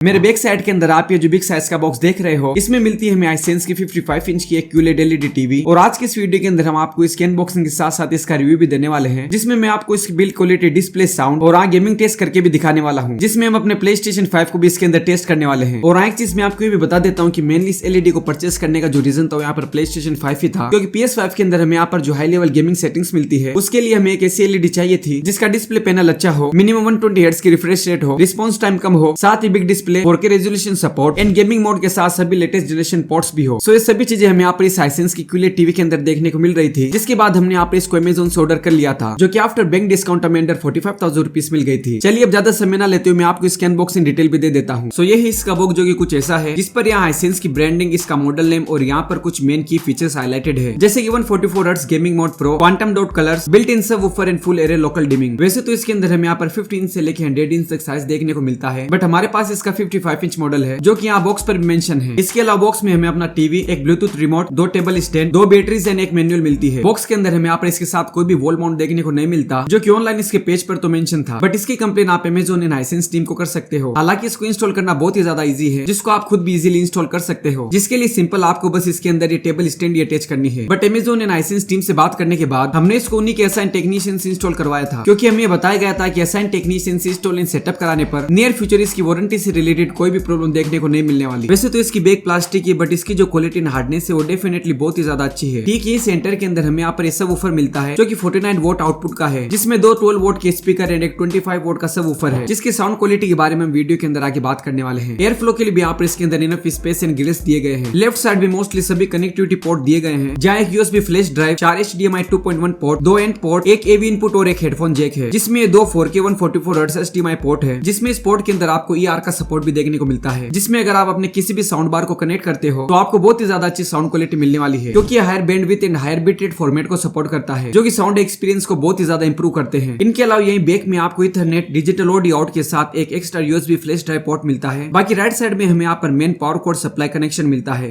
मेरे back side के अंदर आप ये जो बिग साइज का बॉक्स देख रहे हो, इसमें मिलती है हमें हाइसेंस की 55 इंच की एक QLED LED टीवी। और आज की इस वीडियो के अंदर हम आपको इसके अनबॉक्सिंग के साथ साथ इसका रिव्यू भी देने वाले हैं, जिसमें मैं आपको इसकी बिल्ड क्वालिटी, डिस्प्ले, साउंड और गेमिंग टेस्ट करके भी दिखाने वाला हूँ, जिसमें हम अपने PlayStation 5 को भी इसके अंदर टेस्ट करने वाले हैं। और एक चीज मैं आपको ये भी बता देता हूँ कि मेनली इस LED को परचेस करने का जो रीजन था यहाँ पर PlayStation 5 ही था, क्योंकि PS5 के अंदर हमें यहाँ पर जो हाई लेवल गेमिंग सेटिंग्स मिलती है, उसके लिए हमें एक ऐसी LED चाहिए थी जिसका डिस्प्ले पैनल अच्छा हो, मिनिमम 120 हर्ट्ज की रिफ्रेश रेट हो, रिस्पॉन्स टाइम कम हो, साथ ही big display, 4K resolution support and gaming mode के साथ सभी लेटेस्ट जनरेशन पोर्ट्स भी हो। सो ये सभी चीजें हमें यहाँ पर इस हाइसेंस की QLED टीवी के अंदर देखने को मिल रही थी, जिसके बाद हमने यहाँ पर इसको अमेज़न से ऑर्डर कर लिया था, जो कि आफ्टर बैंक डिस्काउंट हमें अंडर 45,000 रुपीज मिल गई थी। चलिए अब ज्यादा समय ना लेते हुए मैं आपको इसकी अनबॉक्सिंग डिटेल भी दे देता हूँ। सो ये है इसका बॉक्स, जो कि कुछ ऐसा है, जिस पर यहाँ हाइसेंस की ब्रांडिंग, इसका मॉडल नेम और यहाँ पर कुछ मेन की फीचर्स हाईलाइटेड है, जैसे कि 144 hertz gaming mode pro, quantum dot colours, built in subwoofer and full array local dimming. वैसे तो इसके अंदर हमें यहाँ पर 50 इंच से लेकर 100 इंच तक साइज देखने को मिलता है, बट हमारे पास इसका 55 इंच मॉडल है, जो कि यहाँ बॉक्स पर मेंशन है। इसके अलावा बॉक्स में हमें अपना टीवी, एक Bluetooth remote, 2 table stand, 2 batteries and एक मैनुअल मिलती है। बॉक्स के अंदर हमें यहाँ पर इसके साथ कोई भी वॉल माउंट देखने को नहीं मिलता, जो कि ऑनलाइन इसके पेज पर तो मेंशन था, बट इसकी कंप्लेन आप अमेज़न एंड हाइसेंस टीम को कर सकते हो। हालांकि इसको इंस्टॉल करना बहुत ही ज्यादा इजी है, जिसको आप खुद भी इजीली इंस्टॉल कर सकते हो, जिसके लिए सिंपल आपको बस इसके अंदर ये टेबल स्टैंड अटैच करनी है। But Amazon and Hisense team से बात करने के बाद हमने इसको उन्हीं के असाइन टेक्नीशियन से इंस्टॉल करवाया था, क्योंकि हमें बताया गया था कि असाइन टेक्नीशियन से इंस्टॉल एंड सेटअप कराने पर नियर फ्यूचर इसकी वारंटी से रिलेटेड कोई भी प्रॉब्लम देखने को नहीं मिलने वाली। वैसे तो इसकी बैक प्लास्टिक की, बट इसकी जो क्वालिटी एंड हार्डनेस है वो डेफिनेटली बहुत ही ज्यादा अच्छी है। ठीक ये सेंटर के अंदर हमें यहाँ पर सबवूफर मिलता है, जो कि 49 वोट आउटपुट का है, जिसमें 2 12 वोट के स्पीकर एंड एक 25 वोट का सबवूफर है, जिसके साउंड क्वालिटी के बारे में हम वीडियो के अंदर आगे बात करने वाले हैं। एयर फ्लो के लिए भी यहाँ पर इसके अंदर इनफ स्पेस एंड ग्रिल्स दिए गए हैं। लेफ्ट साइड में मोस्टली सभी कनेक्टिविटी पोर्ट दिए गए हैं, जहाँ एक USB flash drive, 4 HDMI 2.1 port, 2 and port, एक AV इनपुट और एक हेडफोन जैक है, जिसमें 2 4K 144 हर्ट्ज HDMI पोर्ट है, जिसमें इस पोर्ट के अंदर आपको ER का सपोर्ट भी देखने को मिलता है, जिसमें अगर आप अपने किसी भी साउंड बार को कनेक्ट करते हो तो आपको बहुत ही ज्यादा अच्छी साउंड क्वालिटी मिलने वाली है, क्योंकि ये higher bandwidth and higher bit rate format को सपोर्ट करता है, जो कि साउंड एक्सपीरियंस को बहुत ही ज्यादा इंप्रूव करते हैं। इनके अलावा यही बैक में आपको ईथरनेट, डिजिटल ऑडियो आउट के साथ एक extra USB flash drive port मिलता है। बाकी राइट साइड में हमें यहाँ पर main power code supply connection मिलता है।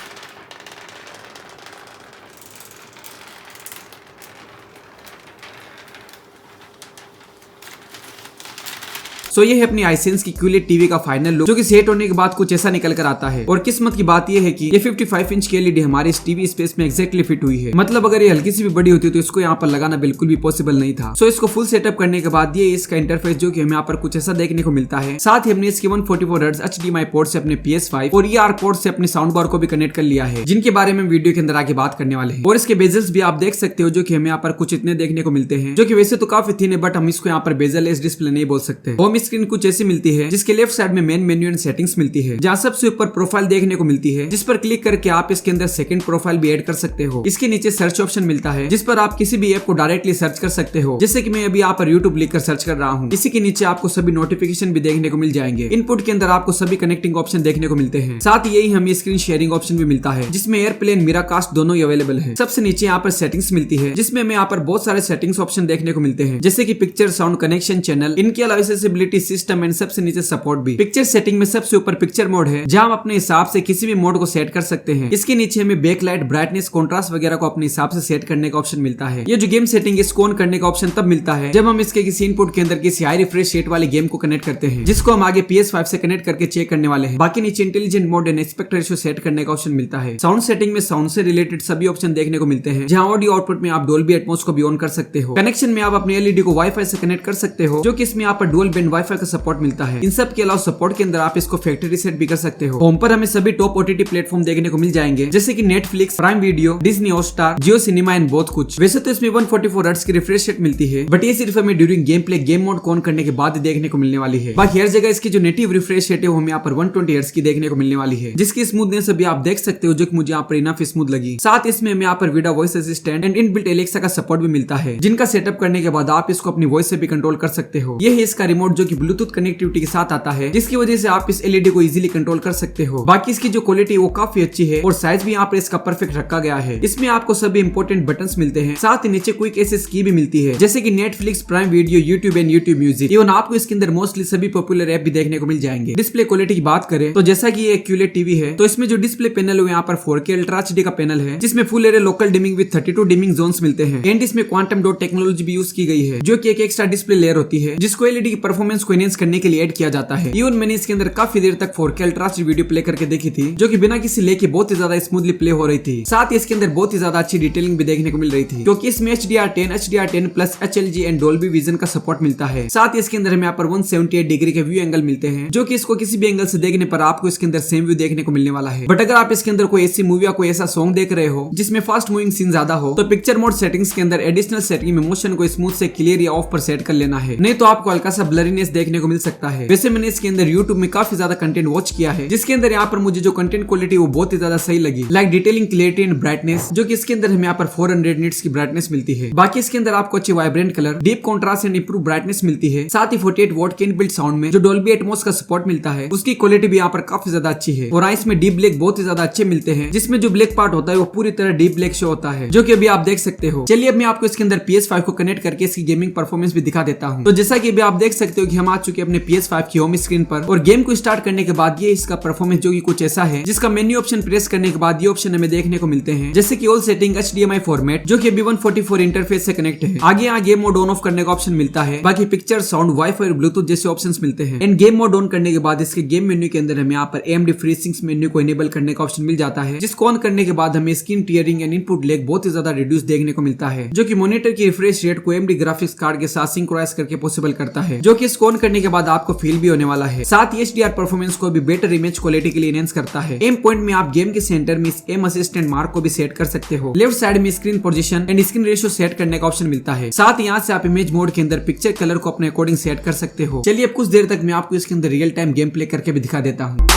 सो ये है अपनी हाइसेंस की QLED टीवी का फाइनल लुक, जो कि सेट होने के बाद कुछ ऐसा निकल कर आता है। और किस्मत की बात ये है कि ये 55 इंच की LED हमारे इस टीवी स्पेस में एक्जैक्टली फिट हुई है। मतलब अगर ये हल्की सी भी बड़ी होती तो इसको यहाँ पर लगाना बिल्कुल भी पॉसिबल नहीं था। सो इसको फुल सेटअप करने के बाद ये इसका इंटरफेस, जो कि हमें यहाँ पर कुछ ऐसा देखने को मिलता है। साथ ही हमने इसके 144 हर्ट्ज HDMI पोर्ट से अपने PS5 और ER पोर्ट से अपने साउंड बार को भी कनेक्ट कर लिया है, जिनके बारे में वीडियो के अंदर आगे बात करने वाले हैं। और इसके बेजल्स भी आप देख सकते हो, जो कि हमें यहाँ पर कुछ इतने देखने को मिलते हैं, जो कि वैसे तो काफी थिन है, बट हम इसको यहाँ पर बेजल लेस डिस्प्ले नहीं बोल सकते। होम स्क्रीन कुछ ऐसी मिलती है, जिसके लेफ्ट साइड में मेन मेन्यू एंड सेटिंग्स मिलती है, जहाँ सबसे ऊपर प्रोफाइल देखने को मिलती है, जिस पर क्लिक करके आप इसके अंदर सेकंड प्रोफाइल भी ऐड कर सकते हो। इसके नीचे सर्च ऑप्शन मिलता है, जिस पर आप किसी भी ऐप को डायरेक्टली सर्च कर सकते हो, जैसे कि मैं अभी यहाँ पर YouTube लिखकर सर्च कर रहा हूँ। इसी के नीचे आपको सभी नोटिफिकेशन भी देखने को मिल जाएंगे। इनपुट के अंदर आपको सभी कनेक्टिंग ऑप्शन देखने को मिलते हैं। साथ ही यही हमें स्क्रीन शेयरिंग ऑप्शन भी मिलता है, जिसमें एयरप्लेन, मिराकास्ट दोनों ही अवेलेबल है। सबसे नीचे यहाँ पर सेटिंग्स मिलती है, जिसमें हमें यहाँ पर बहुत सारे सेटिंग्स ऑप्शन देखने को मिलते हैं, जैसे कि पिक्चर, साउंड, कनेक्शन, चैनल, इनके अलावा एक्सेसिबिलिटी, सिस्टम एंड सबसे नीचे सपोर्ट भी। पिक्चर सेटिंग में सबसे ऊपर पिक्चर मोड है, जहां हम अपने हिसाब से किसी भी मोड को सेट कर सकते हैं। इसके नीचे हमें बैकलाइट, ब्राइटनेस, कंट्रास्ट वगैरह को अपने हिसाब से सेट करने का ऑप्शन मिलता है। ये जो गेम सेटिंग, इसको ऑन करने का ऑप्शन तब मिलता है जब हम इसके किसी इनपुट के अंदर किसी हाई रिफ्रेश रेट वाले गेम को कनेक्ट करते हैं, जिसको हम आगे PS5 से कनेक्ट करके चेक करने वाले हैं। बाकी नीचे intelligent mode and aspect ratio set करने का ऑप्शन मिलता है। साउंड सेटिंग में साउंड से रिलेटेड सभी ऑप्शन देखने को मिलते हैं, जहां ऑडियो आउटपुट में आप डोल्बी एटमॉस को भी ऑन कर सकते हो। कनेक्शन में आप अपने LED को वाईफाई से कनेक्ट कर सकते हो, जो कि इसमें यहाँ पर डुअल बैंड वाईफाई का सपोर्ट मिलता है। इन सब के अलावा सपोर्ट के अंदर आप इसको फैक्ट्री रीसेट भी कर सकते हो। होम पर हमें सभी टॉप OTT प्लेटफॉर्म देखने को मिल जाएंगे, जैसे कि Netflix, prime video, Disney Hotstar, Jio cinema and बहुत कुछ। वैसे तो इसमें 144 हर्ट्ज की रिफ्रेश रेट मिलती है, बट ये सिर्फ हमें during game play, game mode on करने के बाद देखने को मिलने वाली है। बाकी हर जगह इसकी जो नेटिव रिफ्रेश रेट है वो हमें यहाँ पर 120 हर्ट्ज की देखने को मिलने वाली है, जिसकी स्मूथनेस अभी आप देख सकते हो, जो कि मुझे यहाँ पर इनफ स्मूथ लगी। साथ इसमें हमें यहाँ पर विडा voice assistant and inbuilt Alexa का सपोर्ट भी मिलता है, जिनका सेटअप करने के बाद आप इसको अपनी वॉइस से भी कंट्रोल कर सकते हो। ये है इसका रिमोट, जो कि ब्लूटूथ कनेक्टिविटी के साथ आता है, जिसकी वजह से आप इस LED को इजीली कंट्रोल कर सकते हो। बाकी इसकी जो क्वालिटी वो काफी अच्छी है, और साइज भी यहाँ पर इसका परफेक्ट रखा गया है। इसमें आपको सभी इंपोर्टेंट बटन्स मिलते हैं, साथ ही नीचे क्विक एक्सेस की भी मिलती है, जैसे कि Netflix, prime video, YouTube and YouTube music. Even आपको इसके अंदर मोस्टली सभी पॉपुलर ऐप भी देखने को मिल जाएंगे। डिस्प्ले क्वालिटी की बात करें तो जैसा कि ये QLED टीवी है, तो इसमें जो डिस्प्ले पैनल है यहाँ पर 4K अल्ट्रा HD का पैनल है, जिसमें full array local dimming with 32 dimming zones मिलते हैं। एंड इसमें क्वांटम डॉट टेक्नोलॉजी भी यूज की गई है, जो कि एक एक्स्ट्रा डिस्प्ले लेयर होती है, जिसको LED की परफॉर्मेंस परफॉर्मेंस को एनहेंस करने के लिए ऐड किया जाता है। इवन मैंने इसके अंदर काफी देर तक 4K अल्ट्रा वीडियो प्ले करके देखी थी, जो कि बिना किसी ले के बहुत ही ज्यादा स्मूथली प्ले हो रही थी। साथ ही इसके अंदर बहुत ही ज्यादा अच्छी डिटेलिंग भी देखने को मिल रही थी, क्योंकि इसमें HDR10, HDR10 plus HLG and Dolby vision का सपोर्ट मिलता है। साथ ही इसके अंदर हमें यहाँ पर 178 डिग्री के व्यू एंगल मिलते हैं, जो कि इसको किसी भी एंगल से देखने पर आपको इसके अंदर सेम व्यू देखने को मिलने वाला है। बट अगर आप इसके अंदर कोई ऐसी मूवी या कोई ऐसा सॉन्ग देख रहे हो जिसमें फास्ट मूविंग सीन ज्यादा हो, तो पिक्चर मोड सेटिंग्स के अंदर एडिशनल सेटिंग में मोशन को स्मूथ से क्लियर या ऑफ पर सेट कर लेना है, नहीं तो आपको हल्का सा ब्लरीनेस देखने को मिल सकता है। वैसे मैंने इसके अंदर यूट्यूब में काफी ज्यादा कंटेंट वॉच किया है, जिसके अंदर यहाँ पर मुझे जो कंटेंट क्वालिटी वो बहुत ही ज्यादा सही लगी, like detailing, clarity and brightness, जो कि इसके अंदर हमें यहाँ पर 400 निट्स की ब्राइटनेस मिलती है। बाकी इसके अंदर आपको अच्छी vibrant colour, deep contrast and improve brightness मिलती है। साथ ही 48 वॉट के इनबिल्ट साउंड में जो डोल्बी एटमॉस का सपोर्ट मिलता है, उसकी क्वालिटी भी यहाँ पर काफी ज्यादा अच्छी है। और इसमें डीप ब्लैक बहुत ही ज्यादा अच्छे मिलते हैं, जिसमें जो ब्लैक पार्ट होता है वो पूरी तरह डीप ब्लैक शो होता है, जो कि अभी आप देख सकते हो। चलिए अब मैं आपको इसके अंदर PS5 को कनेक्ट करके इसकी गेमिंग परफॉर्मेंस भी दिखा देता हूँ। तो जैसा कि अभी आप देख सकते हो कि हम आ चुके हैं अपने PS5 की होम स्क्रीन पर, और गेम को स्टार्ट करने के बाद ये इसका परफॉर्मेंस जो कि कुछ ऐसा है, जिसका मेन्यू ऑप्शन प्रेस करने के बाद ये ऑप्शन हमें देखने को मिलते हैं, जैसे कि ऑल सेटिंग, HDMI फॉर्मेट, जो कि अभी 144 इंटरफेस से कनेक्ट है। आगे यहाँ गेम मोड ऑन ऑफ करने का ऑप्शन मिलता है, बाकी पिक्चर, साउंड, वाईफाई और ब्लूटूथ जैसे ऑप्शंस मिलते हैं। एंड गेम मोड ऑन करने के बाद इसके गेम मेन्यू के अंदर हमें यहाँ पर AMD FreeSync मेन्यू को इनेबल करने का ऑप्शन मिल जाता है, जिसको ऑन करने के बाद हमें screen tearing and input lag बहुत ही ज्यादा रिड्यूस देखने को मिलता है, जो कि मॉनिटर की रिफ्रेश रेट को AMD ग्राफिक्स कार्ड के साथ सिंक्रोनाइज करके पॉसिबल करता है, जो कि इसको ऑन करने के बाद आपको फील भी होने वाला है। साथ ही HDR परफॉर्मेंस को भी बेटर इमेज क्वालिटी के लिए एनहेंस करता है। एम पॉइंट में आप गेम के सेंटर में इस एम असिस्टेंट मार्क को भी सेट कर सकते हो। लेफ्ट साइड में screen position and screen ratio set करने का ऑप्शन मिलता है। साथ ही यहाँ से आप इमेज मोड के अंदर पिक्चर कलर को अपने अकॉर्डिंग सेट कर सकते हो। चलिए अब कुछ देर तक मैं आपको इसके अंदर रियल टाइम गेम प्ले करके भी दिखा देता हूँ।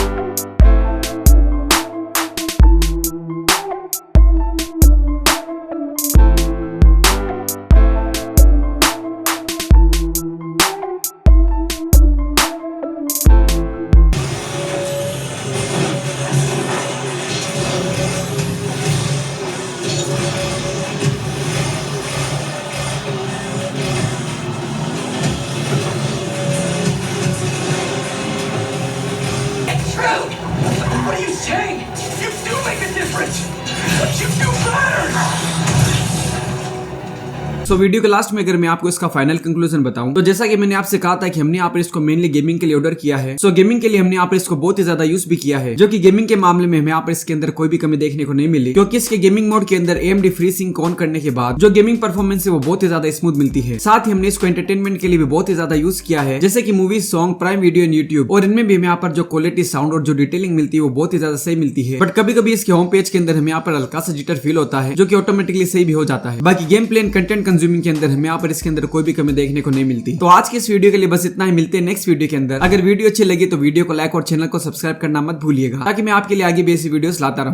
What are you saying? You do make a difference! What you do matters! So video के लास्ट में अगर मैं आपको इसका फाइनल कंक्लूजन बताऊं, तो जैसा कि मैंने आपसे कहा था कि हमने यहाँ पर इसको मेनली गेमिंग के लिए ऑर्डर किया है। सो गेमिंग के लिए हमने यहाँ पर इसको बहुत ही ज्यादा यूज भी किया है, जो कि गेमिंग के मामले में हमें यहाँ पर इसके अंदर कोई भी कमी देखने को नहीं मिली, क्योंकि इसके गेमिंग मोड के अंदर AMD FreeSync ऑन करने के बाद जो गेमिंग परफॉर्मेंस है वो बहुत ही ज्यादा स्मूथ मिलती है। साथ ही हमने इसको एंटरटेनमेंट के लिए भी बहुत ही ज्यादा यूज किया है, जैसे कि movie, song, prime video and YouTube, और इनमें भी हमें यहाँ पर जो क्वालिटी, साउंड और जो डिटेलिंग मिलती है वो बहुत ही ज्यादा सही मिलती है। बट कभी कभी इसके होम पेज के अंदर हमें यहाँ पर हल्का सा जिटर फील होता है, जो कि ऑटोमेटिकली सही भी हो जाता है। बाकी game play and content consuming के अंदर हमें यहाँ पर इसके अंदर कोई भी कमी देखने को नहीं मिलती। तो आज के इस वीडियो के लिए बस इतना ही। मिलते हैं नेक्स्ट वीडियो के अंदर। अगर वीडियो अच्छी लगी तो वीडियो को लाइक और चैनल को सब्सक्राइब करना मत भूलिएगा, ताकि मैं आपके लिए आगे भी ऐसी वीडियोस लाता रहूं।